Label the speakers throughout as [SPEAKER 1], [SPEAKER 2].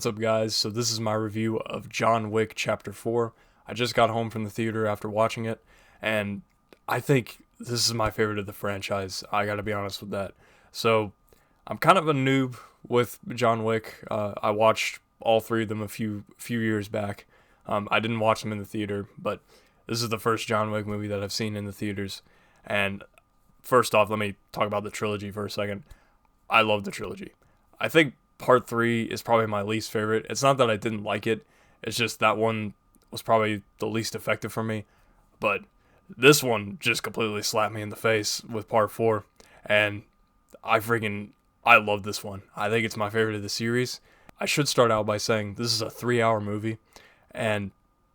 [SPEAKER 1] What's up, guys? So this is my review of John Wick Chapter 4. I just got home from the theater after watching it, and I think this is my favorite of the franchise. I gotta be honest with that. So I'm kind of a noob with John Wick. I watched all three of them a few years back. I didn't watch them in the theater, but this is the first John Wick movie that I've seen in the theaters. And first off, let me talk about the trilogy for a second. I love the trilogy. I think part 3 is probably my least favorite. It's not that I didn't like it. It's just that one was probably the least effective for me. But this one just completely slapped me in the face with part 4. And I love this one. I think it's my favorite of the series. I should start out by saying this is a 3-hour movie. And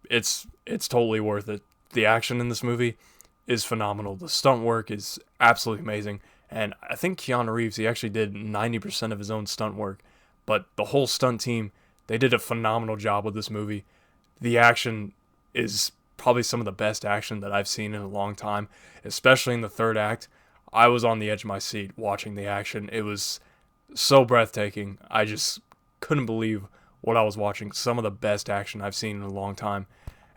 [SPEAKER 1] it's totally worth it. The action in this movie is phenomenal. The stunt work is absolutely amazing. And I think Keanu Reeves, he actually did 90% of his own stunt work. But the whole stunt team, they did a phenomenal job with this movie. The action is probably some of the best action that I've seen in a long time, especially in the third act. I was on the edge of my seat watching the action. It was so breathtaking. I just couldn't believe what I was watching. Some of the best action I've seen in a long time.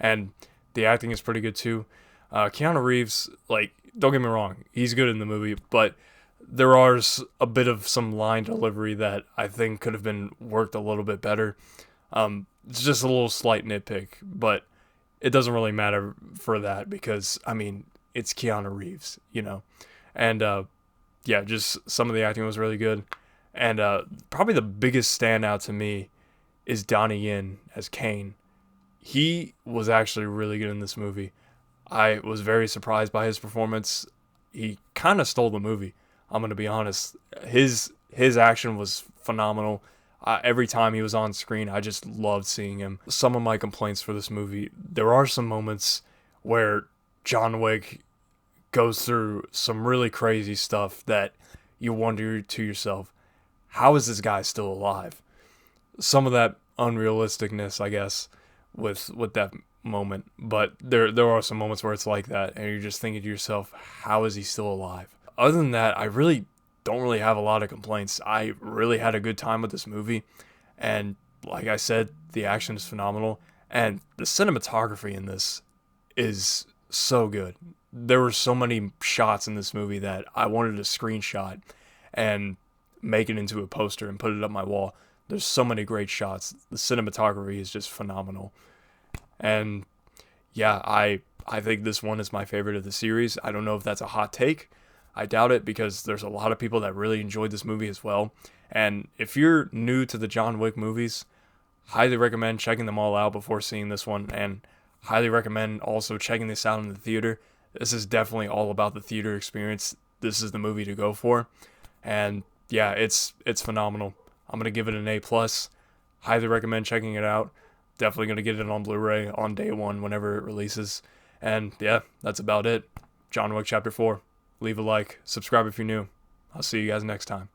[SPEAKER 1] And the acting is pretty good too. Keanu Reeves, don't get me wrong, he's good in the movie, but there are a bit of some line delivery that I think could have been worked a little bit better. It's just a little slight nitpick, but it doesn't really matter for that because, it's Keanu Reeves, And, just some of the acting was really good. And probably the biggest standout to me is Donnie Yen as Kane. He was actually really good in this movie. I was very surprised by his performance. He kind of stole the movie. I'm going to be honest. His action was phenomenal. Every time he was on screen, I just loved seeing him. Some of my complaints for this movie, there are some moments where John Wick goes through some really crazy stuff that you wonder to yourself, how is this guy still alive? Some of that unrealisticness, I guess, with that moment. But there are some moments where it's like that, and you're just thinking to yourself, how is he still alive? Other than that, I really don't really have a lot of complaints. I really had a good time with this movie, and like I said, the action is phenomenal, and the cinematography in this is so good. There were so many shots in this movie that I wanted to screenshot and make it into a poster and put it up my wall. There's so many great shots. The cinematography is just phenomenal. And yeah, I think this one is my favorite of the series. I don't know if that's a hot take. I doubt it because there's a lot of people that really enjoyed this movie as well. And if you're new to the John Wick movies, highly recommend checking them all out before seeing this one, and highly recommend also checking this out in the theater. This is definitely all about the theater experience. This is the movie to go for. And yeah, it's phenomenal. I'm going to give it an A+. Highly recommend checking it out. Definitely going to get it on Blu-ray on day one whenever it releases. And yeah, that's about it. John Wick Chapter 4. Leave a like. Subscribe if you're new. I'll see you guys next time.